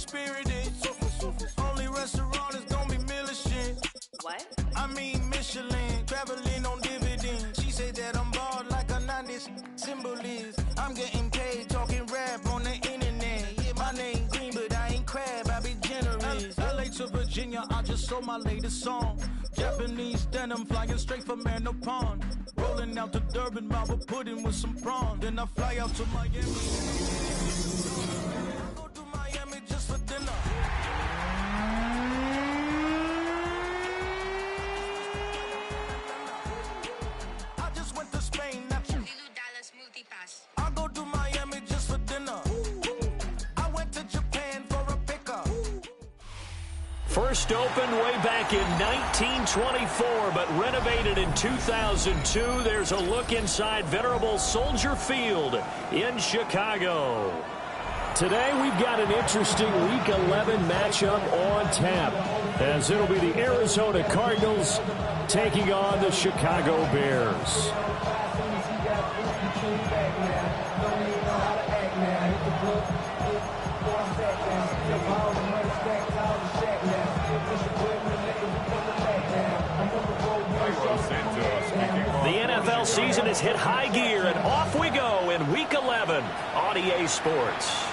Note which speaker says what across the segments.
Speaker 1: spirited. Only restaurant is gonna be Michelin.
Speaker 2: What?
Speaker 1: I mean Michelin, traveling on dividends. She said that I'm bald like a 90s symbol is. I'm getting paid talking rap on the internet. Yeah, my name green, but I ain't crab, I be generous. LA to Virginia, I just sold my latest song. Japanese denim flying straight from Manapon. Rolling out to Durban, Marble pudding with some prawns. Then I fly out to Miami. Go to Miami just for dinner. I just went to Spain. I go to Miami just for dinner. I went to Japan for a pickup.
Speaker 3: First opened way back in 1924, but renovated in 2002. There's a look inside venerable Soldier Field in Chicago. Today we've got an interesting Week 11 matchup on tap, as it'll be the Arizona Cardinals taking on the Chicago Bears. The NFL season has hit high gear, and off we go in Week 11 on EA Sports.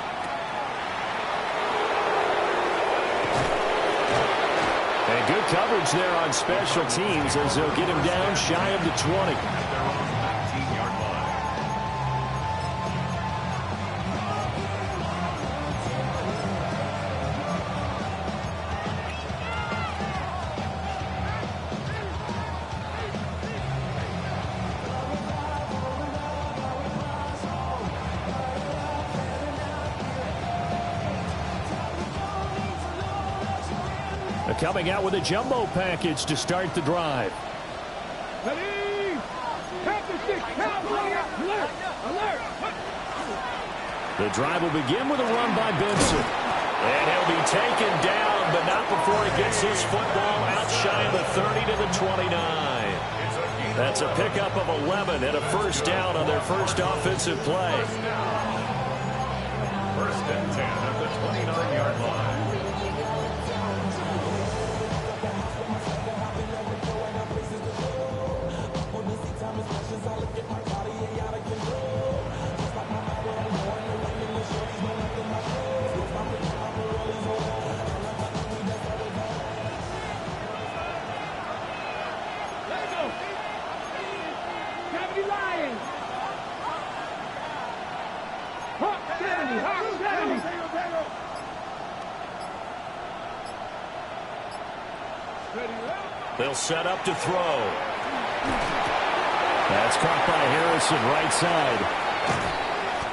Speaker 3: And good coverage there on special teams as they'll get him down shy of the 20. Coming out with a jumbo package to start the drive. The drive will begin with a run by Benson. And he'll be taken down, but not before he gets his football out shy of the 30 to the 29. That's a pickup of 11 and a first down on their first offensive play.
Speaker 4: First and 10 at the 29-yard line.
Speaker 3: They'll set up to throw. That's caught by Harrison right side.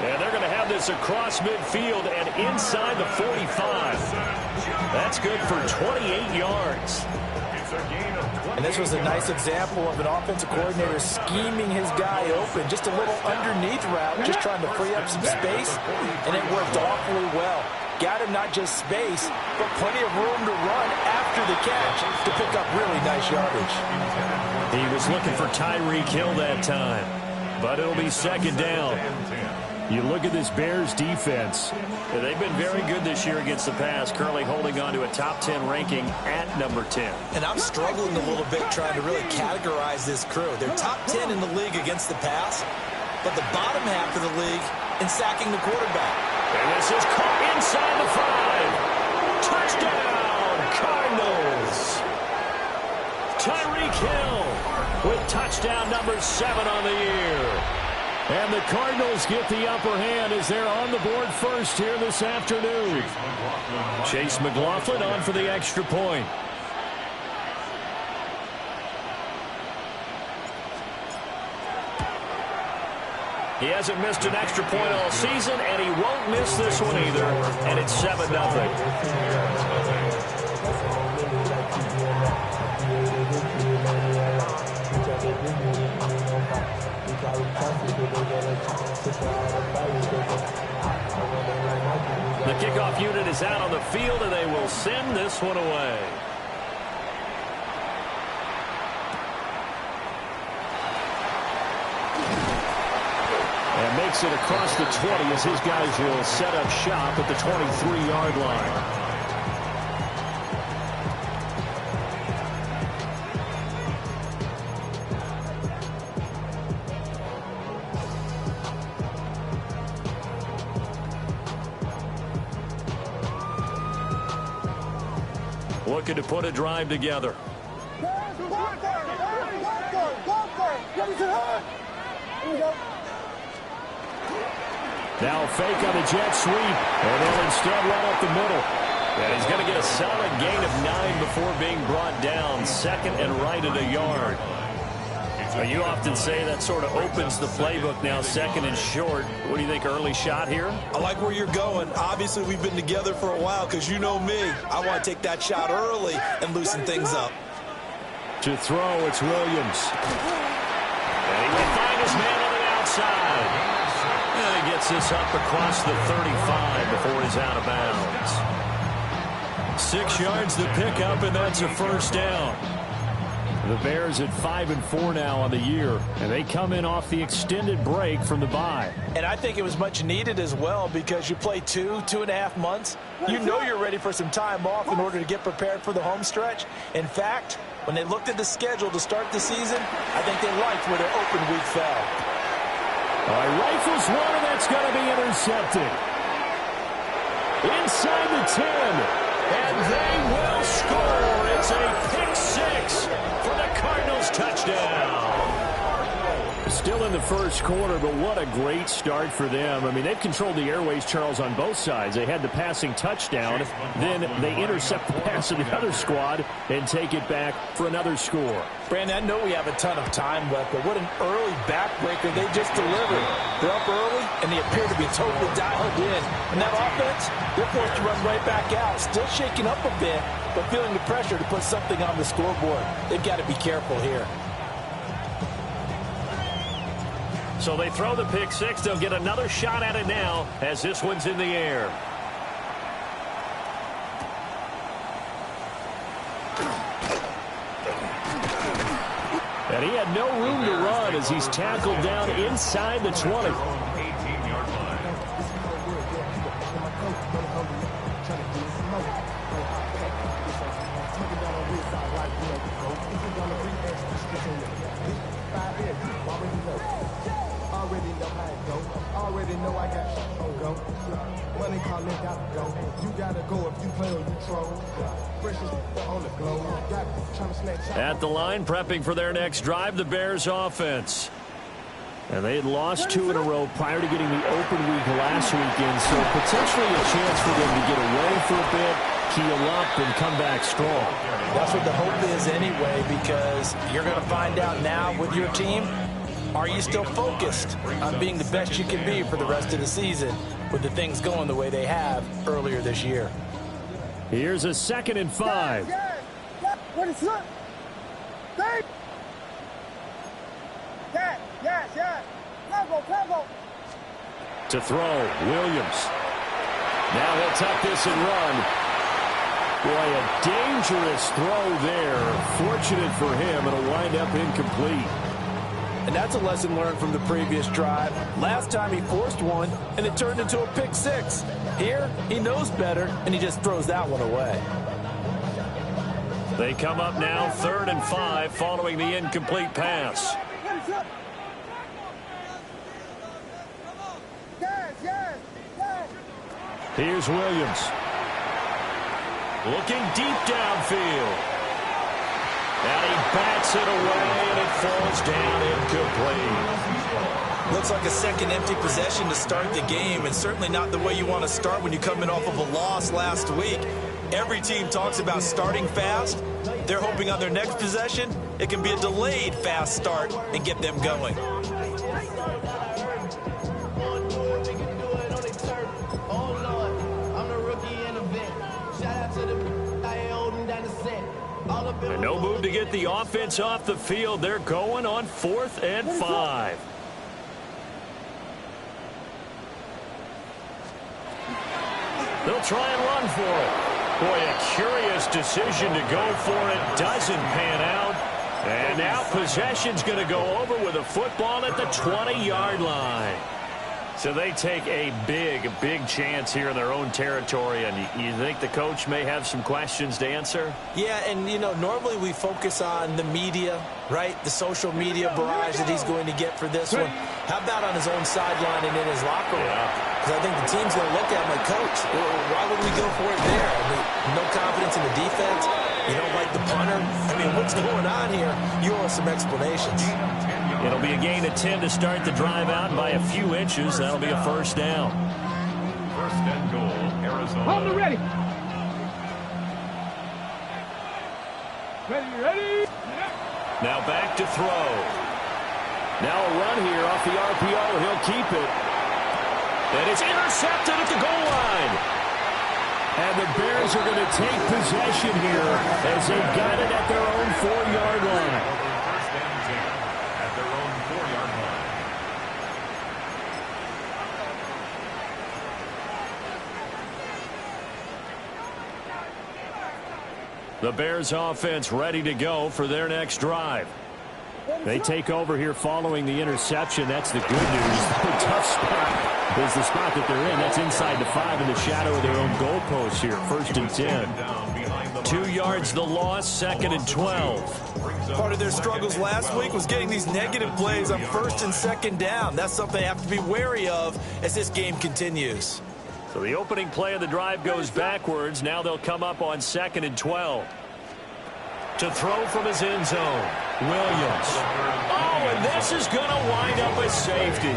Speaker 3: And they're going to have this across midfield and inside the 45. That's good for 28 yards.
Speaker 5: And this was a nice example of an offensive coordinator scheming his guy open. Just a little underneath route, just trying to free up some space, and it worked awfully well. Got him not just space, but plenty of room to run after the catch to pick up really nice yardage.
Speaker 3: He was looking for Tyreek Hill that time, but it'll be second down. You look at this Bears defense. They've been very good this year against the pass, currently holding on to a top 10 ranking at number 10.
Speaker 5: And I'm struggling a little bit trying to really categorize this crew. They're top 10 in the league against the pass, but the bottom half of the league in sacking the quarterback.
Speaker 3: And this is caught inside the 5. Touchdown, Cardinals. Tyreek Hill with touchdown number 7 on the year. And the Cardinals get the upper hand as they're on the board first here this afternoon. Chase McLaughlin on for the extra point. He hasn't missed an extra point all season, and he won't miss this one either. And it's 7-0. The kickoff unit is out on the field, and they will send this one away. And gets it across the 20 as his guys will set up shop at the 23-yard line. Looking to put a drive together. Now fake on the jet sweep, and they'll instead run up the middle. And he's going to get a solid gain of 9 before being brought down. Second and right at a yard. You often say that sort of opens the playbook now, second and short. What do you think, early shot here?
Speaker 5: I like where you're going. Obviously, we've been together for a while because you know me. I want to take that shot early and loosen things up.
Speaker 3: To throw, it's Williams. And he will find his man on the outside. And he gets this up across the 35 before he's out of bounds. 6 yards to pick up, and that's a first down. The Bears at 5-4 now on the year, and they come in off the extended break from the bye.
Speaker 5: And I think it was much needed as well because you play 2.5 months. You know you're ready for some time off in order to get prepared for the home stretch. In fact, when they looked at the schedule to start the season, I think they liked where their open week fell.
Speaker 3: All right, rifles one, and that's going to be intercepted. Inside the 10. And they will score. It's a pick 6 for the Cardinals touchdown. Still in the first quarter, but what a great start for them. I mean, they've controlled the airways, Charles, on both sides. They had the passing touchdown. Then they intercept the pass of the other squad and take it back for another score.
Speaker 5: Brandon, I know we have a ton of time left, but what an early backbreaker they just delivered. They're up early, and they appear to be totally dialed in. And that offense, they're forced to run right back out. Still shaking up a bit, but feeling the pressure to put something on the scoreboard. They've got to be careful here.
Speaker 3: So they throw the pick 6. They'll get another shot at it now as this one's in the air. And he had no room to run as he's tackled down inside the 20.
Speaker 2: Already know I got shit on go. Money calling got go. You gotta go if you play or you troll. Precious on the globe. Trying to snatch
Speaker 3: at the line, prepping for their next drive, the Bears offense. And they had lost 2 in a row prior to getting the open week last weekend, so potentially a chance for them to get away for a bit, heal up, and come back strong.
Speaker 5: That's what the hope is anyway, because you're going to find out now with your team, are you still focused on being the best you can be for the rest of the season with the things going the way they have earlier this year?
Speaker 3: Here's a 2nd and 5.
Speaker 2: What is up? Yes. Combo.
Speaker 3: To throw, Williams. Now he'll tuck this and run. Boy, a dangerous throw there. Fortunate for him, it'll wind up incomplete.
Speaker 5: And that's a lesson learned from the previous drive. Last time he forced one, and it turned into a pick 6. Here, he knows better, and he just throws that one away.
Speaker 3: They come up now 3rd and 5 following the incomplete pass. Here's Williams. Looking deep downfield. And he bats it away, and it falls down incomplete.
Speaker 5: Looks like a second empty possession to start the game, and certainly not the way you want to start when you're coming off of a loss last week. Every team talks about starting fast. They're hoping on their next possession, it can be a delayed fast start and get them going.
Speaker 3: And no move to get the offense off the field. They're going on 4th and 5. They'll try and run for it. Boy, a curious decision to go for it. Doesn't pan out. And now possession's going to go over with a football at the 20-yard line. So they take a big chance here in their own territory, and you think the coach may have some questions to answer?
Speaker 5: Yeah, and, you know, normally we focus on the media, right? The social media barrage that he's going to get for this one. How about on his own sideline and in his locker room? Because I think the team's going to look at him like, Coach, why would we go for it there? I mean, no confidence in the defense. You don't like the punter. I mean, what's going on here? You owe us some explanations.
Speaker 3: It'll be a gain of 10 to start the drive out, and by a few inches, that'll be a first down.
Speaker 4: First and goal, Arizona.
Speaker 2: Hold it ready. Ready.
Speaker 3: Now back to throw. Now a run here off the RPO. He'll keep it. And it's intercepted at the goal line. And the Bears are going to take possession here as they've got it at their own 4-yard line.
Speaker 4: First and 10 at their own 4-yard line.
Speaker 3: The Bears offense ready to go for their next drive. They take over here following the interception. That's the good news. The tough spot is the spot that they're in. That's inside the 5 in the shadow of their own goalpost here. First and 10. 2 yards the loss, second and 12.
Speaker 5: Part of their struggles last week was getting these negative plays on first and second down. That's something they have to be wary of as this game continues.
Speaker 3: So the opening play of the drive goes backwards. Now they'll come up on second and 12. To throw from his end zone, Williams. Oh, and this is going to wind up as safety.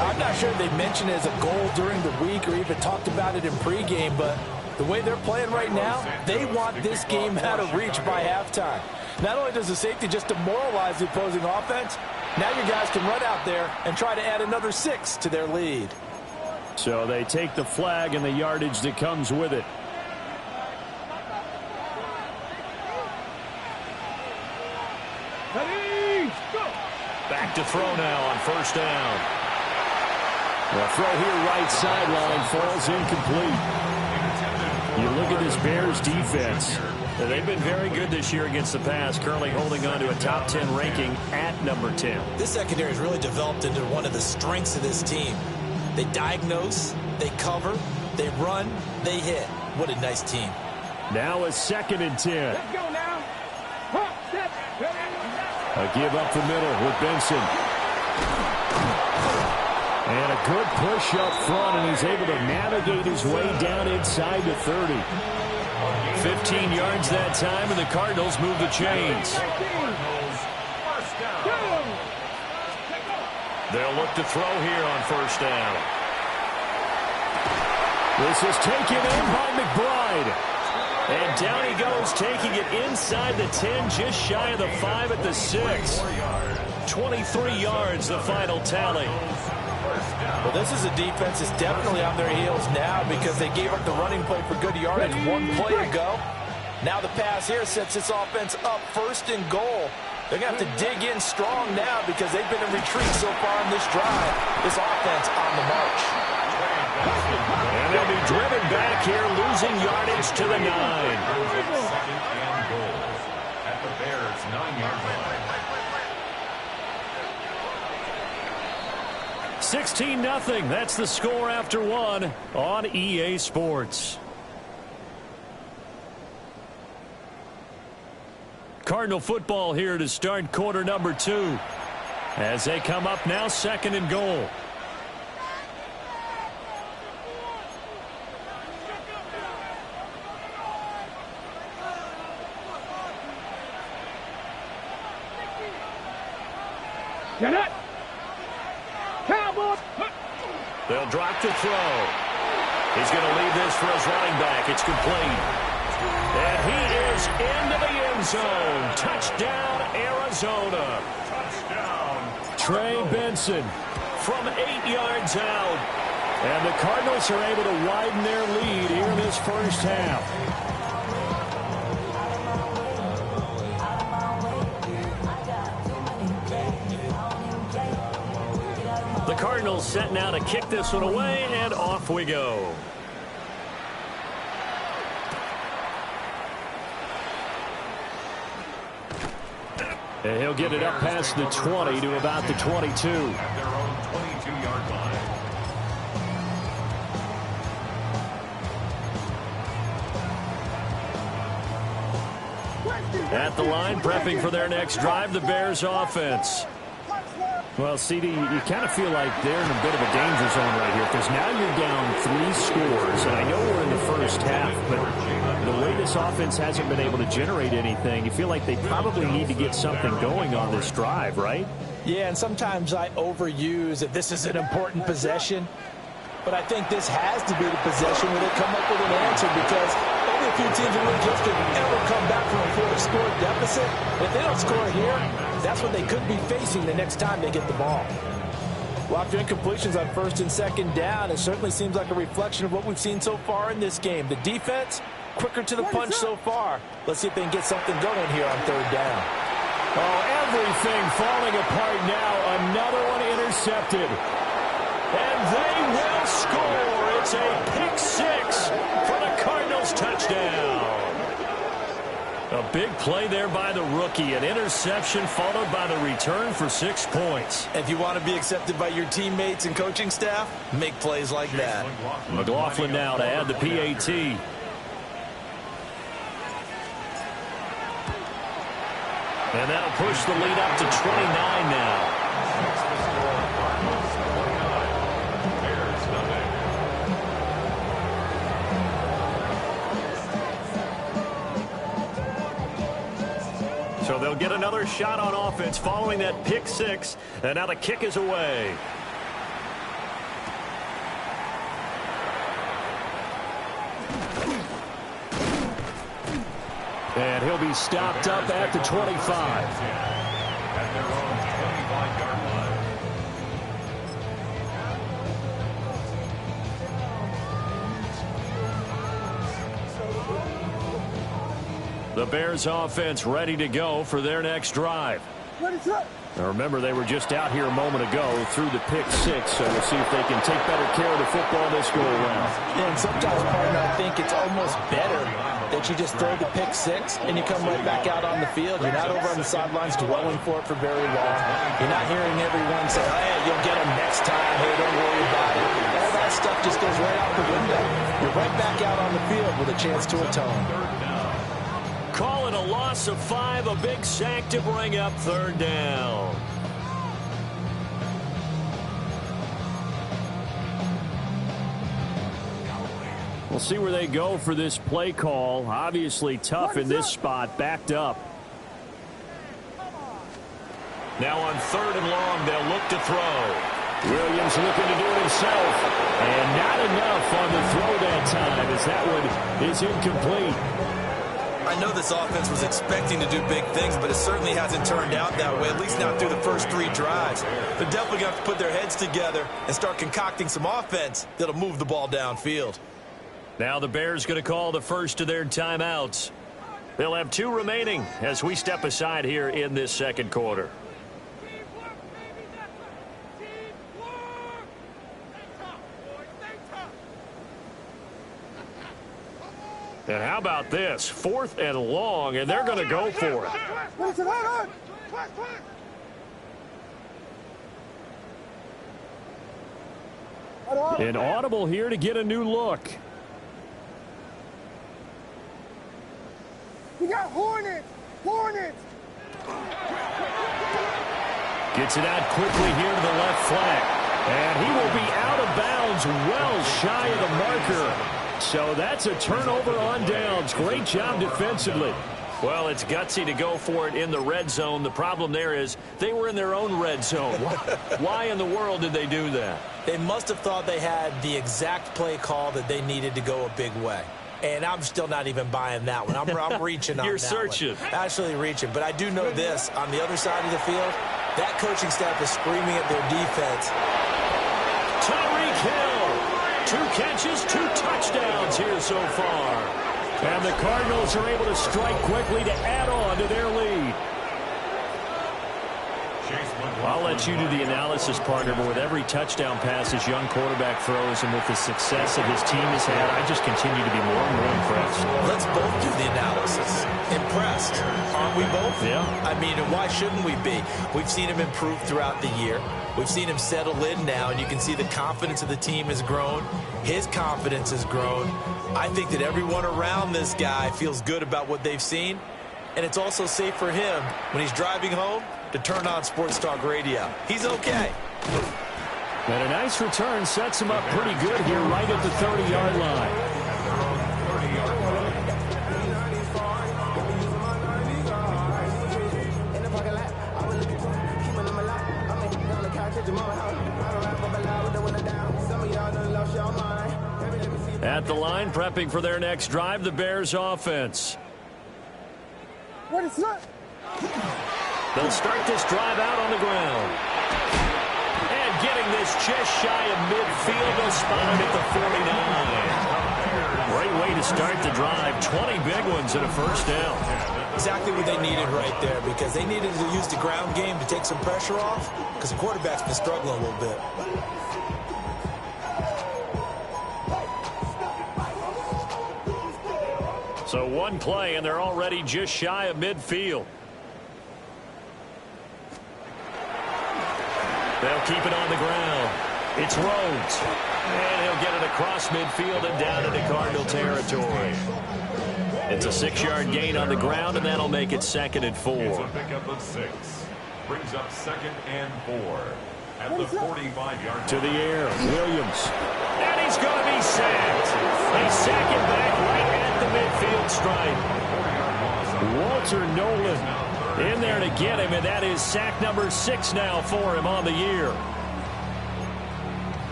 Speaker 5: I'm not sure they mentioned it as a goal during the week or even talked about it in pregame, but the way they're playing right now, they want this game out of reach by halftime. Not only does the safety just demoralize the opposing offense, now your guys can run out there and try to add another 6 to their lead.
Speaker 3: So they take the flag and the yardage that comes with it. Back to throw now on first down. The throw here right sideline falls incomplete. You look at this Bears defense. They've been very good this year against the pass, currently holding on to a top 10 ranking at number 10.
Speaker 5: This secondary has really developed into one of the strengths of this team. They diagnose, they cover, they run, they hit. What a nice team.
Speaker 3: Now a second and 10.
Speaker 2: Let's go now.
Speaker 3: A give up the middle with Benson. And a good push up front, and he's able to navigate his way down inside the 30. 15 yards that time, and the Cardinals move the chains. They'll look to throw here on first down. This is taken in by McBride. And down he goes, taking it inside the 10, just shy of the 5 at the 6. 23 yards, the final tally.
Speaker 5: Well, this is a defense that's definitely on their heels now because they gave up the running play for good yardage one play ago. Now the pass here sets this offense up first and goal. They're going to have to dig in strong now because they've been in retreat so far in this drive. This offense on the march.
Speaker 3: And they'll be driven back here, losing yardage to the 9.
Speaker 4: Second and goal at the Bears' 9-yard line.
Speaker 3: 16-0. That's the score after one on EA Sports. Cardinal football here to start quarter number 2. As they come up now, second and goal.
Speaker 2: Get it. Cowboy.
Speaker 3: They'll drop to throw. He's going to leave this for his running back. It's complete. And he is into the end zone. Touchdown, Arizona.
Speaker 4: Touchdown.
Speaker 3: Trey Benson from 8 yards out. And the Cardinals are able to widen their lead here in this first half. The Cardinals set now to kick this one away, and off we go. And he'll get it up past the 20 to about the 22.
Speaker 4: At their own 22-yard line.
Speaker 3: At the line, prepping for their next drive, the Bears offense. Well, CD, you kind of feel like they're in a bit of a danger zone right here because now you're down 3 scores, and I know we're in the first half, but the way this offense hasn't been able to generate anything, you feel like they probably need to get something going on this drive, right?
Speaker 5: Yeah, and sometimes I overuse that this is an important possession, but I think this has to be the possession where they come up with an answer because only a few teams in the league can ever come back from a 4-score deficit. If they don't score here, that's what they could be facing the next time they get the ball. Well, after incompletions on 1st and 2nd down, it certainly seems like a reflection of what we've seen so far in this game. The defense, quicker to the punch so far. Let's see if they can get something going here on 3rd down.
Speaker 3: Oh, everything falling apart now. Another one intercepted. And they will score. It's a pick 6 for the Cardinals touchdown. A big play there by the rookie. An interception followed by the return for 6 points.
Speaker 5: If you want to be accepted by your teammates and coaching staff, make plays like that.
Speaker 3: McLaughlin now to add the PAT. And that'll push the lead up to 29 now. So they'll get another shot on offense following that pick 6. And now the kick is away. And he'll be stopped up at the 25.
Speaker 4: At their own 25-yard line.
Speaker 3: The Bears offense ready to go for their next drive. Now remember, they were just out here a moment ago through the pick 6, so we'll see if they can take better care of the football this go around.
Speaker 5: And sometimes, partner, I think it's almost better that you just throw the pick 6 and you come right back out on the field. You're not over on the sidelines dwelling for it for very long. You're not hearing everyone say, hey, you'll get them next time. Hey, don't worry about it. All that stuff just goes right out the window. You're right back out on the field with a chance to atone.
Speaker 3: Call it a loss of 5, a big sack to bring up 3rd down. We'll see where they go for this play call. Obviously tough in this spot, backed up. Now on 3rd and long, they'll look to throw. Williams looking to do it himself. And not enough on the throw that time as that one is incomplete.
Speaker 5: I know this offense was expecting to do big things, but it certainly hasn't turned out that way, at least not through the first 3 drives. They're definitely going to have to put their heads together and start concocting some offense that'll move the ball downfield.
Speaker 3: Now the Bears going to call the first of their timeouts. They'll have 2 remaining as we step aside here in this 2nd quarter. And how about this? 4th and long, and they're going to go for it. An audible here to get a new look.
Speaker 2: We got Hornets! Hornets!
Speaker 3: Gets it out quickly here to the left flank. And he will be out of bounds well shy of the marker. So that's a turnover on downs. Great job defensively. Well, it's gutsy to go for it in the red zone. The problem there is they were in their own red zone. Why in the world did they do that?
Speaker 5: They must have thought they had the exact play call that they needed to go a big way. And I'm still not even buying that one. I'm reaching on
Speaker 3: You're
Speaker 5: that
Speaker 3: searching.
Speaker 5: one. Actually reaching. But I do know this. On the other side of the field, that coaching staff is screaming at their defense.
Speaker 3: Tyreek Hill. 2 catches, 2 touchdowns here so far. And the Cardinals are able to strike quickly to add on to their lead. I'll let you do the analysis, partner, but with every touchdown pass his young quarterback throws and with the success that his team has had, I just continue to be more and more impressed.
Speaker 5: Let's both do the analysis. Impressed. Aren't we both?
Speaker 3: Yeah.
Speaker 5: I mean, and why shouldn't we be? We've seen him improve throughout the year. We've seen him settle in now, and you can see the confidence of the team has grown. His confidence has grown. I think that everyone around this guy feels good about what they've seen. and it's also safe for him when he's driving home to turn on Sports Talk Radio. He's okay.
Speaker 3: And a nice return sets him up pretty good here right at the 30-yard line. At the line, prepping for their next drive, the Bears offense.
Speaker 2: What is that?
Speaker 3: They'll start this drive out on the ground. And getting this just shy of midfield, they'll spot it at the 49. Great way to start the drive. 20 big ones and a first down.
Speaker 5: Exactly what they needed right there, because they needed to use the ground game to take some pressure off, because the quarterback's been struggling a little bit.
Speaker 3: So one play, and they're already just shy of midfield. They'll keep it on the ground. It's Rhodes. And he'll get it across midfield and down into Cardinal territory. It's a 6-yard gain on the ground, and that'll make it 2nd and 4.
Speaker 4: It's a pickup of 6. Brings up 2nd and 4. At the 45-yard
Speaker 3: to the air, Williams. And he's going to be sacked. They sack him back right at the midfield stripe. Walter Nolan in there to get him, and that is sack number 6 now for him on the year.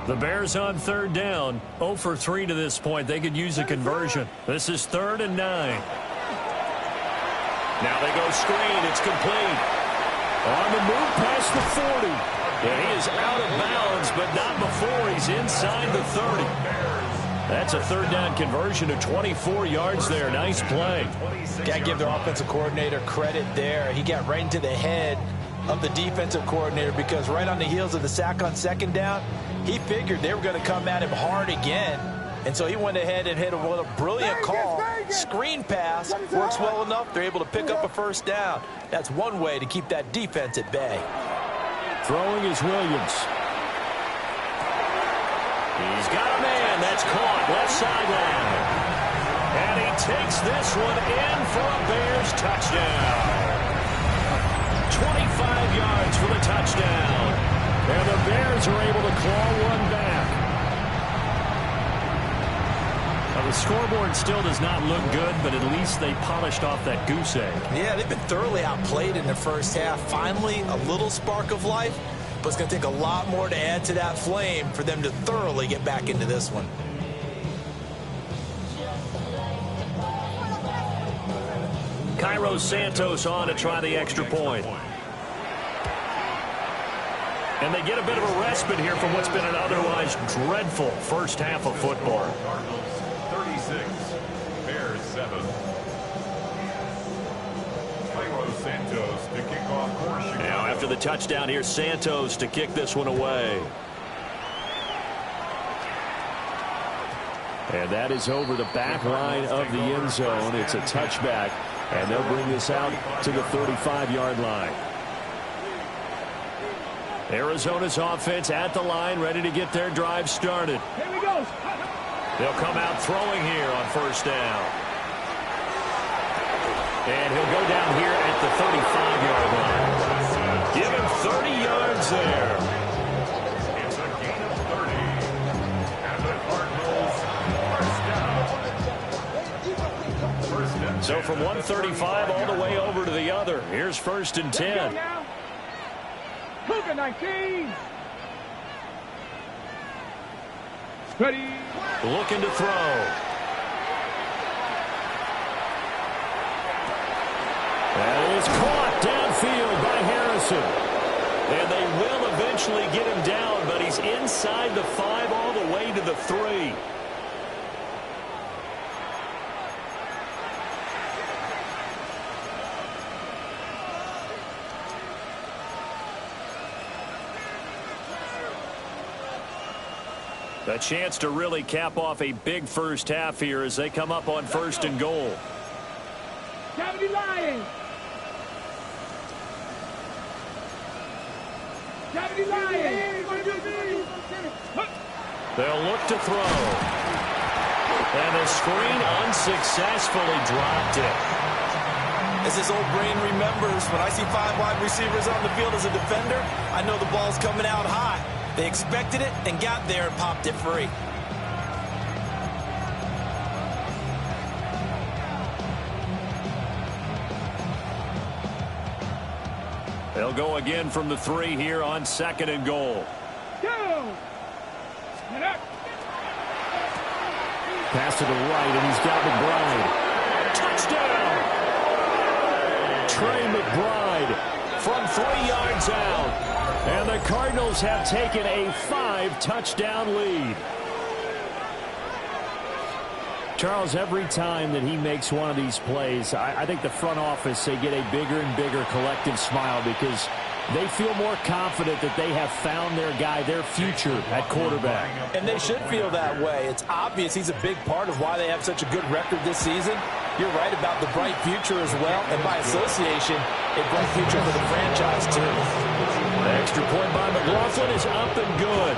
Speaker 3: The Bears on 3rd down, 0 for 3 to this point. They could use a conversion. This is 3rd and 9. Now they go screen. It's complete. On the move past the 40. And he is out of bounds, but not before he's inside the 30. That's a 3rd down conversion of 24 yards there. Nice play.
Speaker 5: Got to give their offensive coordinator credit there. He got right into the head of the defensive coordinator, because right on the heels of the sack on 2nd down, he figured they were going to come at him hard again. And so he went ahead and hit a brilliant call. Screen pass works well enough. They're able to pick up a 1st down. That's one way to keep that defense at bay.
Speaker 3: Throwing is Williams. He's got a man. That's caught left sideline. And he takes this one in for a Bears touchdown. 25 yards for the touchdown. And the Bears are able to claw one back. Now, the scoreboard still does not look good, but at least they polished off that goose egg.
Speaker 5: Yeah, they've been thoroughly outplayed in the first half. Finally, a little spark of life, but it's going to take a lot more to add to that flame for them to thoroughly get back into this one.
Speaker 3: Cairo Santos on to try the extra point. And they get a bit of a respite here from what's been an otherwise dreadful first half of football.
Speaker 4: Cardinals 36, Bears 7. Cairo Santos to kick off for Chicago.
Speaker 3: Now after the touchdown here, Santos to kick this one away. And that is over the back line of the end zone. It's a touchback, and they'll bring this out to the 35-yard line. Arizona's offense at the line, ready to get their drive started.
Speaker 2: Here we go.
Speaker 3: They'll come out throwing here on 1st down. And he'll go down here at the 35-yard line. Give him 30 yards there.
Speaker 4: It's a gain of 30. And the Cardinals first down.
Speaker 3: So from 135 all the way over to the other. Here's 1st and 10.
Speaker 2: Cougar 19. Ready.
Speaker 3: Looking to throw. That is caught downfield by Harrison. And they will eventually get him down, but he's inside the 5 all the way to the 3. A chance to really cap off a big first half here as they come up on 1st and goal.
Speaker 2: 70 Lions.
Speaker 3: They'll look to throw. And the screen unsuccessfully dropped it.
Speaker 5: As this old brain remembers, when I see 5 wide receivers on the field as a defender, I know the ball's coming out high. They expected it and got there and popped it free.
Speaker 3: They'll go again from the 3 here on 2nd and goal. Pass to the right, and he's got McBride. Touchdown! Trey McBride from 3 yards out. And the Cardinals have taken a 5-touchdown lead. Charles, every time that he makes one of these plays, I think the front office, they get a bigger and bigger collective smile because they feel more confident that they have found their guy, their future at quarterback.
Speaker 5: And they should feel that way. It's obvious he's a big part of why they have such a good record this season. You're right about the bright future as well, and by association, a bright future for the franchise too.
Speaker 3: The extra point by McLaughlin is up and good.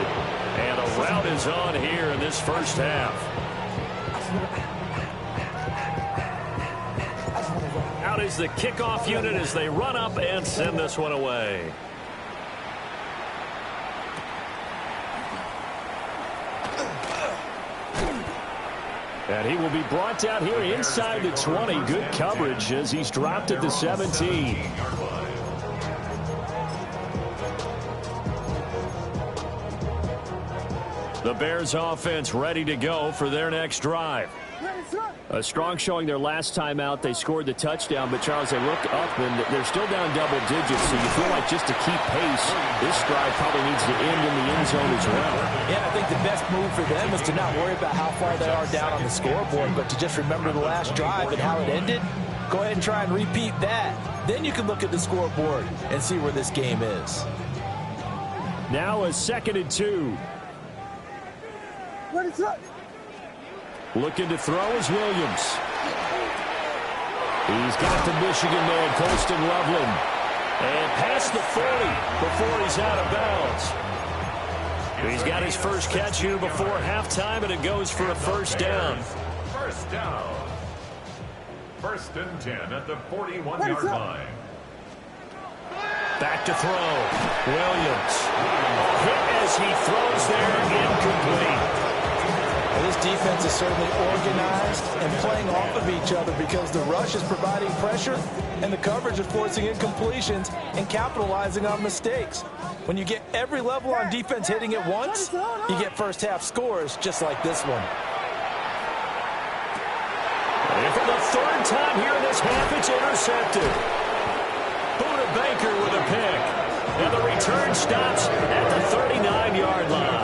Speaker 3: And a rout is on here in this first half. Out is the kickoff unit as they run up and send this one away. And he will be brought down here inside the 20. Good coverage as he's dropped at the 17. The Bears offense ready to go for their next drive. A strong showing their last time out. They scored the touchdown, but Charles, they look up and they're still down double digits, so you feel like just to keep pace, this drive probably needs to end in the end zone as well.
Speaker 5: Yeah, I think the best move for them is to not worry about how far they are down on the scoreboard, but to just remember the last drive and how it ended. Go ahead and try and repeat that. Then you can look at the scoreboard and see where this game is.
Speaker 3: Now a 2nd and 2.
Speaker 2: What is up?
Speaker 3: Looking to throw is Williams. He's got the Michigan man, Colston Loveland. And past the 40 before he's out of bounds. He's got his first catch here before halftime, and it goes for a first down.
Speaker 4: First down. 1st and 10 at the 41-yard line.
Speaker 3: Back to throw. Williams. Hit as he throws there, incomplete.
Speaker 5: Well, this defense is certainly organized and playing off of each other because the rush is providing pressure and the coverage is forcing incompletions and capitalizing on mistakes. When you get every level on defense hitting at once, you get first half scores just like this one.
Speaker 3: And for the 3rd time here in this half, it's intercepted. Buda Baker with a pick. And the return stops at the 39-yard line.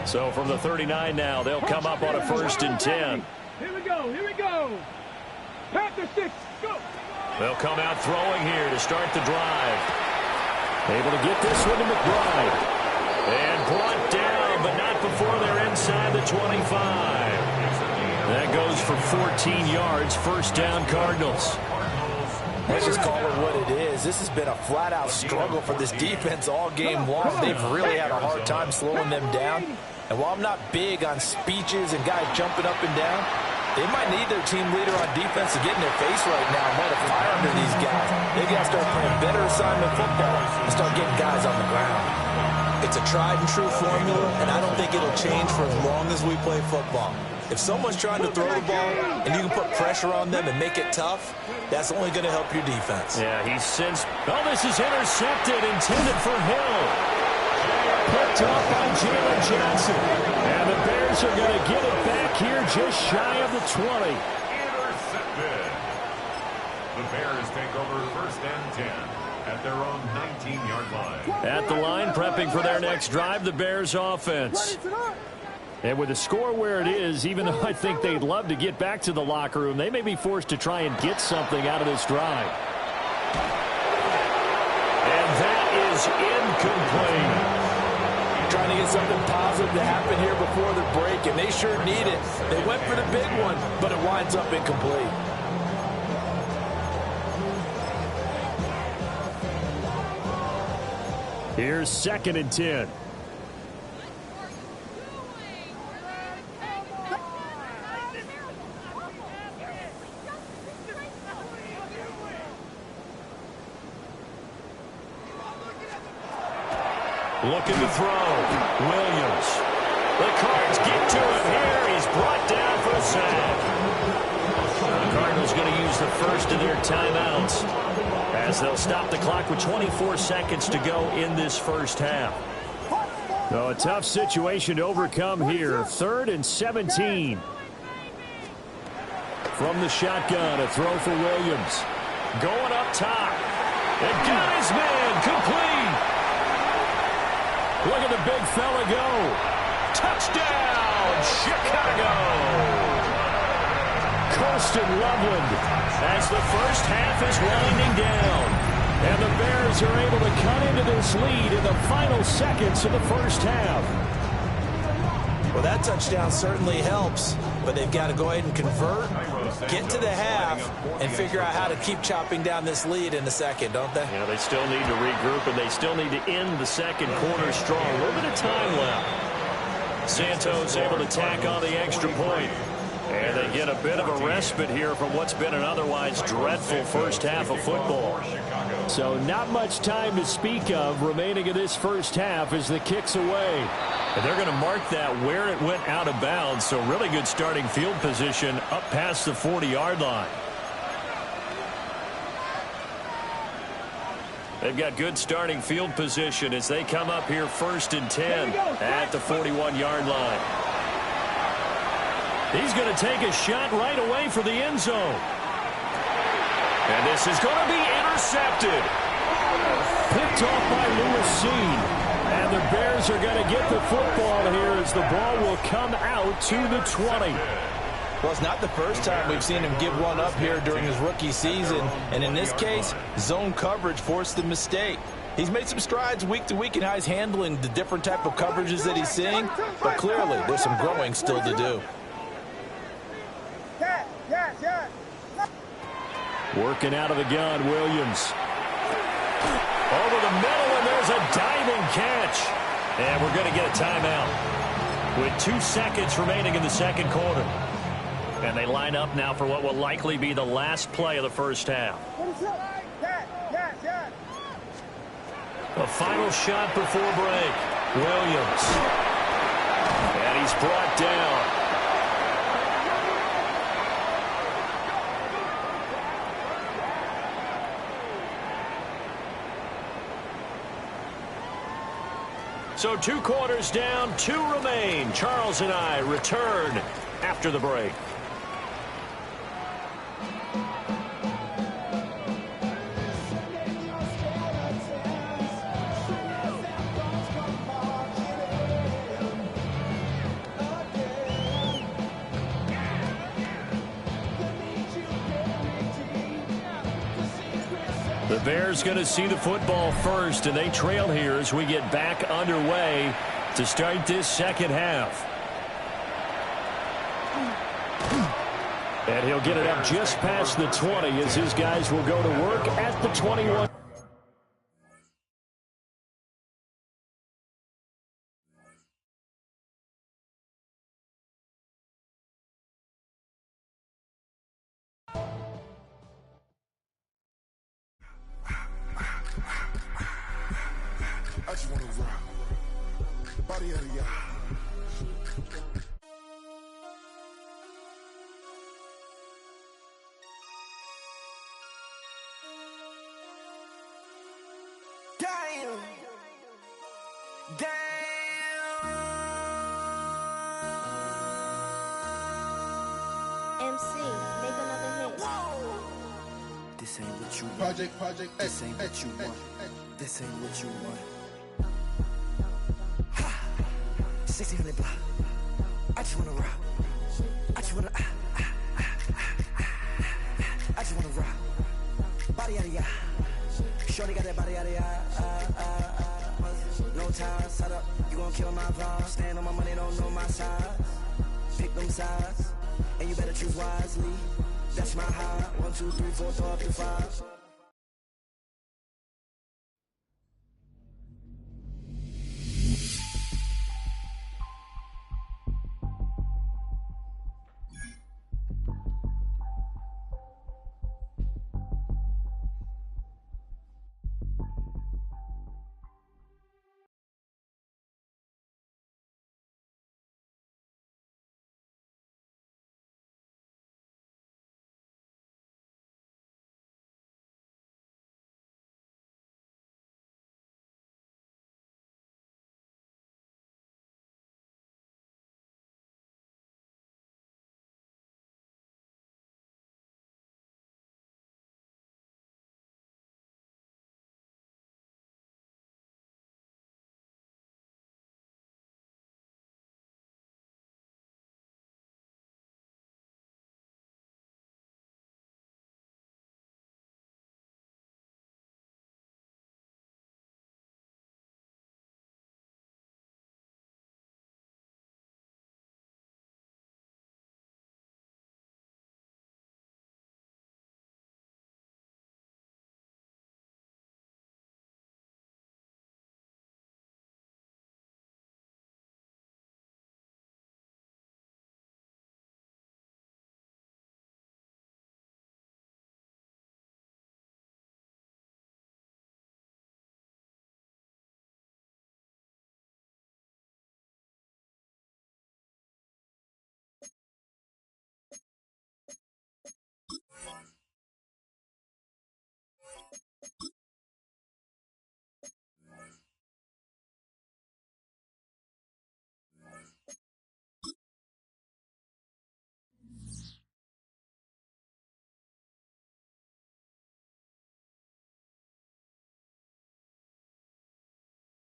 Speaker 3: So from the 39 now, they'll come up on a 1st and 10.
Speaker 2: Here we go. Panther 6, go.
Speaker 3: They'll come out throwing here to start the drive. Able to get this one to McBride. And brought down, but not before they're inside the 25. That goes for 14 yards, first down Cardinals.
Speaker 5: Let's just call it what it is. This has been a flat-out struggle for this defense all game long. They've really had a hard time slowing them down. And while I'm not big on speeches and guys jumping up and down, they might need their team leader on defense to get in their face right now and light a fire under these guys. They got to start playing better assignment football and start getting guys on the ground. It's a tried-and-true formula, and I don't think it'll change for as long as we play football. If someone's trying to throw the ball and you can put pressure on them and make it tough, that's only going to help your defense.
Speaker 3: Yeah, he's since... Oh, this is intercepted, intended for Hill. Picked up by Jalen Johnson. And the Bears are going to get it back here just shy of the 20.
Speaker 4: Intercepted. The Bears take over 1st and 10 at their own 19-yard line.
Speaker 3: At the line, prepping for their next drive, the Bears offense. And with the score where it is, even though I think they'd love to get back to the locker room, they may be forced to try and get something out of this drive. And that is incomplete.
Speaker 5: trying to get something positive to happen here before the break, and they sure need it. They went for the big one, but it winds up incomplete.
Speaker 3: Here's 2nd and 10. Looking to throw. Williams. The Cards get to him here. He's brought down for a sack. The Cardinals going to use the first of their timeouts as they'll stop the clock with 24 seconds to go in this first half. So a tough situation to overcome here. 3rd and 17. From the shotgun, a throw for Williams. Going up top. And got his man complete. Look at the big fella go. Touchdown, Chicago. Colston Loveland as the first half is winding down. And the Bears are able to cut into this lead in the final seconds of the first half.
Speaker 5: Well, that touchdown certainly helps, but they've got to go ahead and convert, get to the half, and figure out how to keep chopping down this lead in the second, don't they?
Speaker 3: Yeah, they still need to regroup, and they still need to end the second quarter strong. A little bit of time left. Santos able to tack on the extra point. And they get a bit of a respite here from what's been an otherwise dreadful first half of football.
Speaker 6: So not much time to speak of remaining in this first half as the kick's away.
Speaker 3: And they're going to mark that where it went out of bounds. So really good starting field position up past the 40-yard line. They've got good starting field position as they come up here 1st and 10 at the 41-yard line. He's going to take a shot right away for the end zone. And this is going to be intercepted.
Speaker 6: Picked off by Lewis Seen. And the Bears are going to get the football here as the ball will come out to the 20.
Speaker 5: Well, it's not the first time we've seen him give one up here during his rookie season. And in this case, zone coverage forced the mistake. He's made some strides week to week in how he's handling the different type of coverages that he's seeing. But clearly, there's some growing still to do.
Speaker 3: Working out of the gun, Williams. Over the middle, and there's a diving catch. And we're going to get a timeout with 2 seconds remaining in the second quarter. And they line up now for what will likely be the last play of the first half. A final shot before break. Williams. And he's brought down. So 2 quarters down, 2 remain. Charles and I return after the break. The Bears going to see the football first, and they trail here as we get back underway to start this second half. And he'll get it up just past the 20 as his guys will go to work at the 21.
Speaker 2: I just wanna rock. Body out of y'all.
Speaker 1: Damn.
Speaker 7: MC, make another hit.
Speaker 8: This ain't what you want.
Speaker 2: Project,
Speaker 8: This ain't what you want. This ain't what you want. 1600 block. I just wanna rock. I just wanna I just wanna rock. Body out of ya. Shorty got that body out of ya. No time, set up. You gon' don't kill my vibe. Stand on my money, don't know my size. Pick them sides, and you better choose wisely. That's my high. 1, 2, 3, 4, throw up to 5.